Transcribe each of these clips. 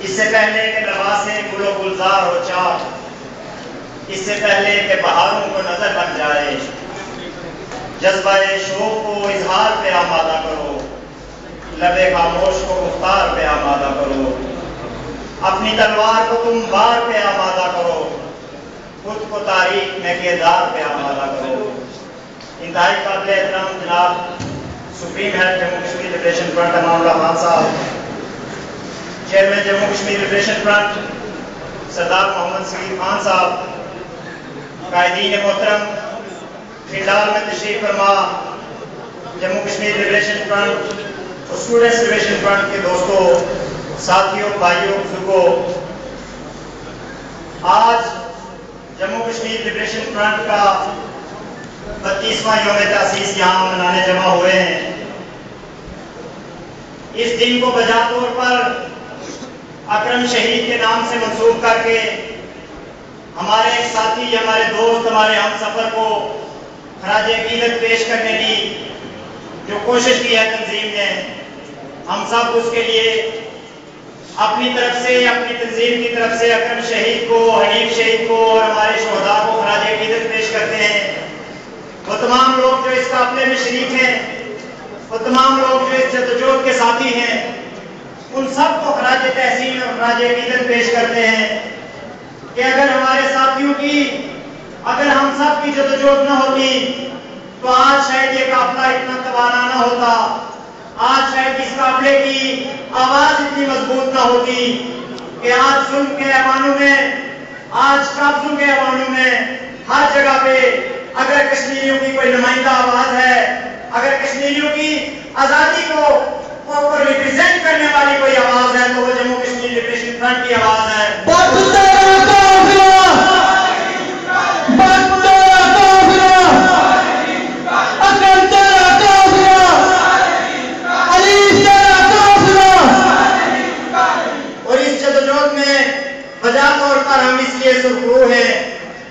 اس سے پہلے کہ لباسیں گل و گلزار ہو چار، اس سے پہلے کہ بہاروں کو نظر بن جائے، جذبہ شوق کو اظہار پہ آمادہ کرو، لبے خاموش کو مختار پہ آمادہ کرو، اپنی تلوار کو تم بار پہ آمادہ کرو، خود کو تاریخ میں کردار پہ آمادہ کرو۔ انتہائی قابل احترام جناب supreme head Jammu Kashmir liberation front Aman Ullah Khan Sahib, chairman Jammu Kashmir liberation front Sardar Muhammad سعید خان صاحب، قائدین محترم کھنڈال میں تشریف فرما جموں کشمیر لبریشن فرنٹ اور اسٹوڈنٹس لبریشن فرنٹ کے دوستوں، ساتھیوں، بھائیوں، بزرگوں، آج جموں کشمیر لبریشن فرنٹ کا 32واں یوم تاسیس یہاں منانے جمع ہوئے ہیں۔ اس دن کو بجا طور پر اکرم شہید کے نام سے منسوب کر کے ہمارے ایک ساتھی، ہمارے دوست، ہمارے ہم سفر کو خراج عقیدت پیش کرنے کی جو کوشش کی ہے تنظیم نے، ہم سب اس کے لیے اپنی طرف سے، اپنی تنظیم کی طرف سے اکرم شہید کو، حنیف شہید کو اور ہمارے شہداء کو خراج عقیدت پیش کرتے ہیں۔ وہ تمام لوگ جو اس قافلے میں شریک ہیں، وہ تمام لوگ جو اس جدوجہد کے ساتھی ہیں، ان سب کو خراج تحسین اور خراج عقیدت پیش کرتے ہیں کہ اگر ہمارے ساتھیوں کی، اگر ہم سب کی جدوجہد نہ ہوتی تو آج شاید یہ قافلہ اتنا توانا نہ ہوتا، آج شاید اس قافلے کی آواز اتنی مضبوط نہ ہوتی کہ آج سن کے ایوانوں میں، آج قابضوں کے ایوانوں میں ہر جگہ پہ اگر کشمیریوں کی کوئی نمائندہ آواز ہے، اگر کشمیریوں کی آزادی کو ریپرزینٹ کرنے والی کوئی آواز ہے تو وہ جموں کشمیر لبریشن فرنٹ کی آواز ہے۔ اور اس جدوجہد میں بجا طور پر ہم اس لیے سرخرو ہیں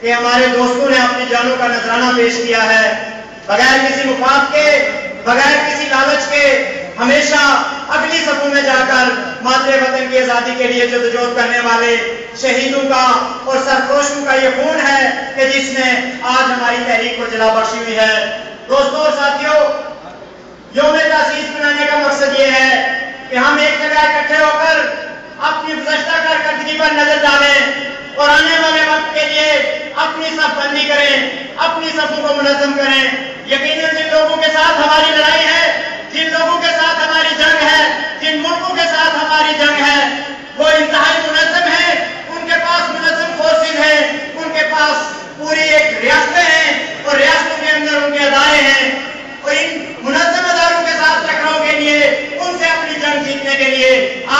کہ ہمارے دوستوں نے اپنی جانوں کا نذرانہ پیش کیا ہے، بغیر کسی مفاد کے، بغیر کسی لالچ کے، ہمیشہ اگلی صفوں میں جا کر مادر وطن کی آزادی کے لیے جدوجہد کرنے والے شہیدوں کا اور سرفروشوں کا یہ خون ہے کہ جس نے آج ہماری تحریک کو جلا بخشی ہوئی ہے۔ دوستوں اور ساتھیوں، یوم تاسیس منانے کا مقصد یہ ہے کہ ہم ایک جگہ اکٹھے ہو کر اپنی گزشتہ کارکردگی پر نظر ڈالیں اور آنے والے وقت کے لیے اپنی صف بندی کریں، اپنی صفوں کو منظم کریں۔ یقیناً جن لوگوں کے ساتھ ہماری لڑائی ہے، جن لوگوں کے ساتھ ہماری جنگ ہے، جن ملکوں کے ساتھ ہماری جنگ ہے، وہ انتہائی منظم ہیں، ان کے پاس منظم فورسز ہیں، ان کے پاس پوری ایک ریاستیں ہیں اور ریاستوں کے اندر ان کے ادارے ہیں، اور ان منظم اداروں کے ساتھ ٹکراؤ کے لیے، ان سے اپنی جنگ جیتنے کے لیے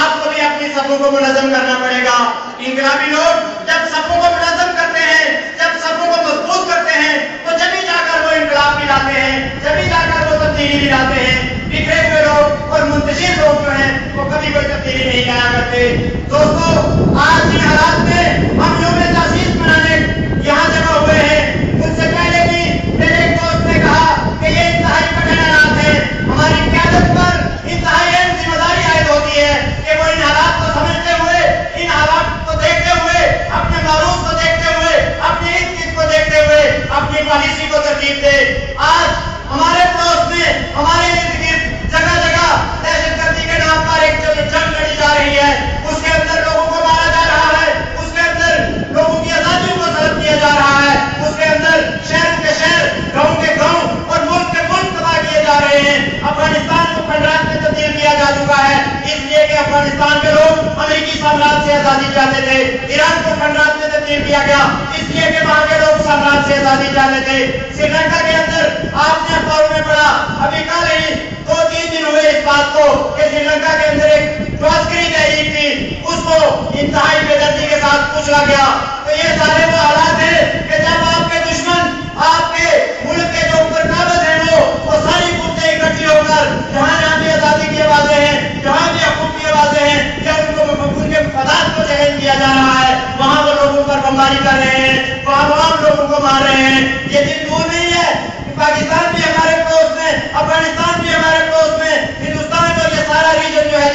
آپ کو بھی اپنی صفوں کو منظم کرنا پڑے گا۔ انقلابی لوگ جب صفوں کو منظم کرتے ہیں، جب صفوں کو مضبوط کرتے ہیں تو جبھی جا کر وہ انقلاب بھی لاتے ہیں، جبھی جا کر وہ تبدیلی بھی لاتے ہیں۔ بکھرے ہوئے لوگ اور منتشر لوگ جو ہیں وہ کبھی کوئی تبدیلی نہیں لایا کرتے۔ دوستو، آج جن حالات میں ہم یوم تاسیس منانے یہاں جمع ہوئے ہیں، مجھ سے پہلے بھی میرے ایک دوست نے کہا کہ یہ انتہائی کٹھن حالات ہیں، ہماری قیادت پر انتہائی اہم ذمہ داری عائد ہوتی ہے کہ وہ ان حالات کو سمجھتے ہوئے، ان حالات کو دیکھتے ہوئے، اپنے معروف کو دیکھتے ہوئے، اپنے ارد گرد کو دیکھتے ہوئے اپنی پالیسی کو ترتیب دے۔ آج ہمارے پڑوس میں، ہمارے ارد گرد جگہ جگہ دہشت گردی کے نام پر ایک جنگ لڑی جا رہی ہے، اس کے اندر لوگوں کو مارا جا رہا ہے، اس کے اندر لوگوں کی آزادیوں کو سلب کیا جا رہا ہے، اس کے اندر شہر کے شہر، گاؤں کے گاؤں اور ملک کے ملک تباہ کیے جا رہے ہیں۔ افغانستان کو کھنڈرات میں تبدیل کیا جا چکا ہے، اس لیے کہ افغانستان کے لوگ امریکی سامراج سے آزادی چاہتے تھے۔ ایران کو کھنڈرات میں تبدیل کیا گیا اس لیے کہ وہاں کے لوگ سامراج سے آزادی چاہتے تھے۔ سری لنکا کے اندر آپ نے اخباروں میں پڑھا، ابھی کل ہی 2-3 دن ہوئے اس بات کو کہ سری لنکا کے اندر ایک جو عسکری تحریک تھی اس کو انتہائی بے دردی کے ساتھ کچلا گیا۔ تو یہ سارے وہ حالات ہیں کہ جب آپ کے دشمن، آپ کے ملک کے جو اوپر قابض ہیں وہ ساری قوتیں اکٹھی ہو کر جہاں جہاں بھی آزادی کی آوازیں ہیں، جہاں بھی حقوق کی آوازیں ہیں، یا ان کے مفادات کو چیلنج کیا جا رہا ہے، وہاں وہ لوگوں پر بمباری کر رہے ہیں، وہاں عوام لوگوں کو مار رہے ہیں۔ یہ دن دور نہیں ہے، پاکستان بھی ہمارے پڑوس میں، افغانستان بھی ہمارے پڑوس میں، ہندوستان اور یہ سارا ریجن جو ہے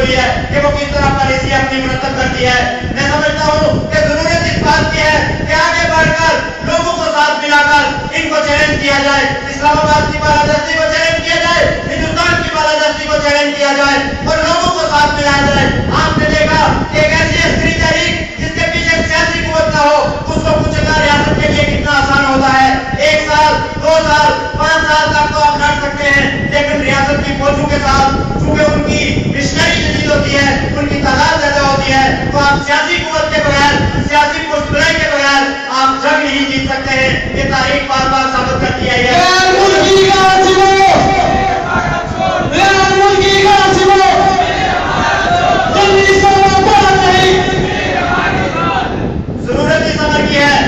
हुई है कि वो किस तरह पॉलिसी अपनी मुरतब करती है। मैं समझता हूँ कि जरूरत इस बात की है कि आगे बढ़कर लोगों को साथ मिलाकर इनको चैलेंज किया जाए, इस्लामाबाद की बालादस्ती को चैलेंज किया जाए, हिंदुस्तान की बालादस्ती को चैलेंज किया जाए और लोगों को साथ मिलाया जाए। आपने देखा कि एक ऐसी अस्करी तहरीक जिसके पीछे सियासी कुव्वत ना हो, उसको कुचलना रियासत के लिए कितना आसान होता है। 1 साल 2 साल 5 साल तक तो आप लड़ सकते हैं, लेकिन रियासत की फौजों के साथ चूंकि उनकी मिशनरी शदीद होती है, उनकी तादाद ज्यादा होती है, तो आप सियासी कुव्वत के बगैर, सियासी पुष्टबुराई के बगैर आप जंग नहीं जीत सकते हैं। ये तारीख बार बार साबित करती है। जरूरत इस अमर की है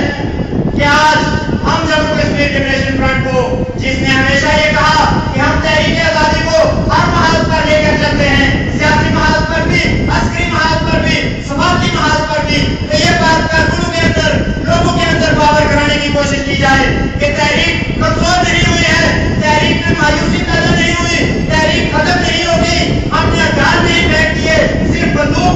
कि आज हम जम्मू कश्मीर लिबरेशन फ्रंट को, जिसने हमेशा ये कहा कि हम तहरीक आजादी को हर महाज पर लेकर चलते हैं, सियासी महाज पर भी, अस्करी महाज पर भी, समाजी महाज पर भी, तो ये बात कारकुनों के अंदर, लोगों के अंदर बावर कराने की कोशिश की जाए कि तहरीक कमजोर नहीं हुई है, तहरीक में मायूसी पैदा नहीं हुई, तहरीक खत्म नहीं होगी। हमने हथियार नहीं फेंक दिए, सिर्फ बंदूक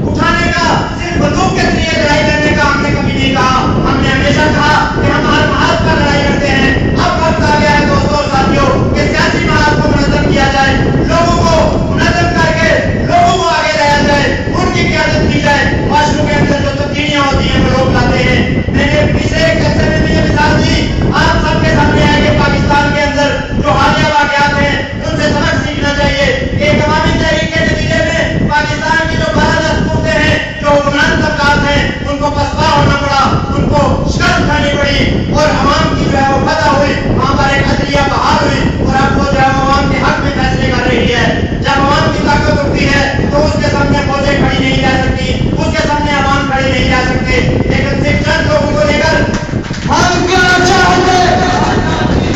उठाने का, सिर्फ बंदूक के जरिए लड़ाई लड़ने का हमने कभी नहीं कहा। हमने हमेशा कहा कि हम हर महाज पर लड़ाई लड़ते हैं। अब वक्त आ गया है दोस्तों और साथियों कि सियासी महाज को मुनज़्ज़म किया जाए, लोगों को मुनज़्ज़म करके लोगों को आगे लाया जाए, उनकी क़यादत की जाए। माशरों के अंदर जो तब्दीलियां होती हैं वो लोग लाते हैं। मैंने पिछले एक जलसे में ये मिसाल दी, आप सबके सामने है कि पाकिस्तान के अंदर जो हालिया वाक़यात हैं उनसे सबक सीखना चाहिए। एक अवामी तहरीक के नतीजे में पाकिस्तान की जो बालादस्त हुकूमतें हैं, जो हुक्मरान तबकात हैं, उनको पसपा होना पड़ा, उनको शिकस्त खानी पड़ी और अवाम की जो है वो फतह हुई, वहाँ पर एक अदलिया बहाल हुई और अब वो जो है अवाम के हक में फैसले कर रही है। जब अवाम की ताकत उठती है तो उसके सामने फौजें खड़ी नहीं रह सकती, उसके सामने अवाम खड़े नहीं रह सकते। लेकिन सिर्फ चंद लोगों को लेकर हम क्या चाहते,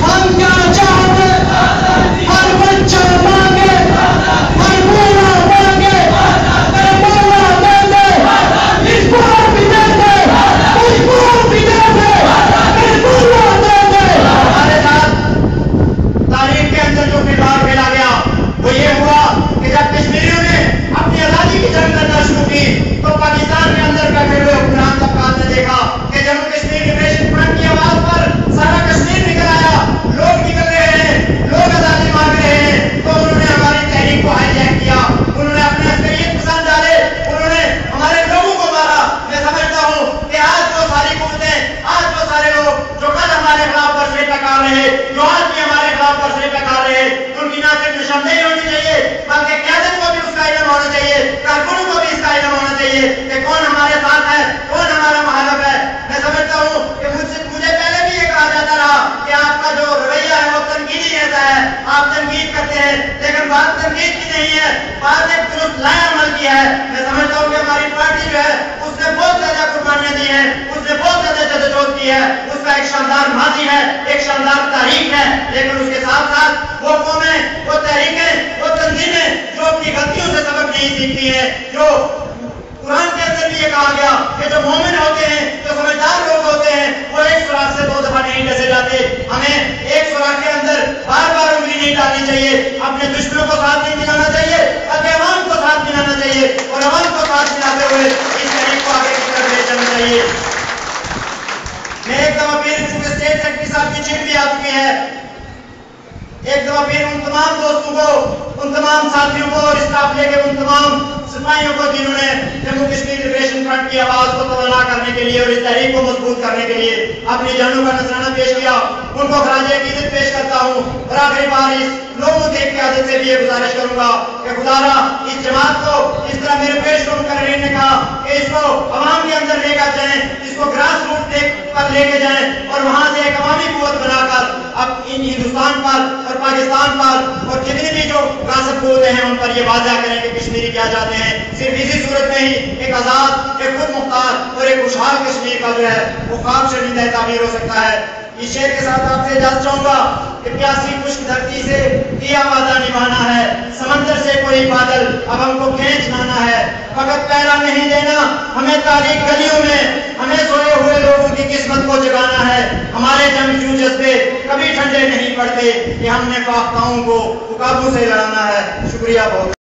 हम क्या चाहते, हर बच्चा मांगे, हर बूढ़ा मांगे, हर बूढ़ा दे दे, इस बार भी दे दे, उस बार भी दे दे, इस बूढ़ा दे दे। हमारे साथ तारीख के अंदर जो खिलवाड़ खेला गया वो ये हुआ कि जब कश्मीरियों ने अपनी आजादी की जंग करना शुरू की तो पाकिस्तान के अंदर बैठे हुए हुक्मरान तबकात ने देखा कि जम्मू कश्मीर लिबरेशन फ्रंट की आवाज पर सारा कश्मीर निकल आया, लोग निकल रहे हैं, लोग आजादी मांग रहे हैं, तो उन्होंने हमारी तहरीक को हाईजैक किया, उन्होंने अपने अस्करियत पसंद डाले, उन्होंने हमारे लोगों को मारा। मैं समझता हूँ कि आज वो सारी कुव्वतें, आज वो सारे लोग जो कल हमारे खिलाफ बरसे टकार रहे, जो आज भी हमारे खिलाफ बरसे टकार रहे, उनकी ना सिर्फ निशानदेही होनी चाहिए बल्कि क़यादत को भी उसका इल्म होना चाहिए, कारकुनों को भी इसका इल्म होना चाहिए कि कौन हमारे साथ है, कौन हमारा मुखालिफ है। मैं समझता हूँ कि मुझे पहले भी ये कहा जाता रहा कि आपका जो रवैया है वो तनकीदी रहता है, आप तनकीद करते हैं, लेकिन बात तनकीद की नहीं है, बात एक दुरुस्त लाया अमल की है। मैं समझता हूँ कि हमारी पार्टी जो है उसने बहुत ज्यादा कुर्बानियां दी हैं, उसने बहुत ज्यादा जद्दोजहद की है, उसका एक शानदार माजी है, एक शानदार तारीख है, लेकिन उसके साथ साथ वो कौमें, वो तहरीकें, वो तंजीमें जो अपनी गलतियों से सबक नहीं सीखती हैं, जो कुरान के अंदर भी ये कहा गया कि जो मोमिन होते हैं, जो समझदार लोग होते हैं, वो एक सुराख से 2 दफा नहीं डसे जाते। हमें एक सुराख के अंदर बार बार उंगली नहीं डालनी चाहिए, अपने दुश्मनों को साथ नहीं मिलाना चाहिए बल्कि अवाम को साथ मिलाना चाहिए और अवाम को साथ मिलाते हुए इस तहरीक को आगे की तरफ ले जाना चाहिए। मैं एक दफा फिर, चूंकि स्टेट सेक्रेटरी साहब की चिट भी आ चुकी है, एक दफा फिर उन तमाम दोस्तों को, उन तमाम साथियों को और इस काफिले के उन तमाम सिपाहियों को जिन्होंने जम्मू कश्मीर लिबरेशन फ्रंट की आवाज को तवाना करने के लिए और इस तहरीक को मजबूत करने के लिए अपनी जानों का नजराना पेश किया, उनको खराज अकीदत पेश करता हूँ। और आखिरी बार इस लोगों की क़यादत से भी ये गुजारिश करूंगा कि खुदारा इस जमात को इस तरह मेरे पेश करने ने कहा कि इसको अवाम के अंदर लेकर जाएं, इसको ग्रास रूट पर लेके जाएं और वहां से एक अवामी कुव्वत बनाकर अब इन हिंदुस्तान पर और पाकिस्तान पर और जितनी भी जो गासिब कुव्वतें हैं उन पर ये वाज़ा करें कि कश्मीरी क्या चाहते हैं। सिर्फ इसी सूरत में ही एक आजाद, एक खुद मुख्तार और एक खुशहाल कश्मीर का जो है वो ख्वाब शर्मिंदा ताबीर हो सकता है। इस शेर के साथ आपसे इजाजत चाहूंगा कि प्यासी खुश्क धरती से किया वादा निभाना है, समंदर से कोई बादल अब हमको खींच लाना है, वक्त पहला नहीं देना हमें तारीख गलियों में, हमें सोए हुए लोगों की किस्मत को जगाना है, हमारे जंगजू जज्बे कभी ठंडे नहीं पड़ते, कि हमने फाख्ताओं को काबू से लड़ाना है। शुक्रिया बहुत।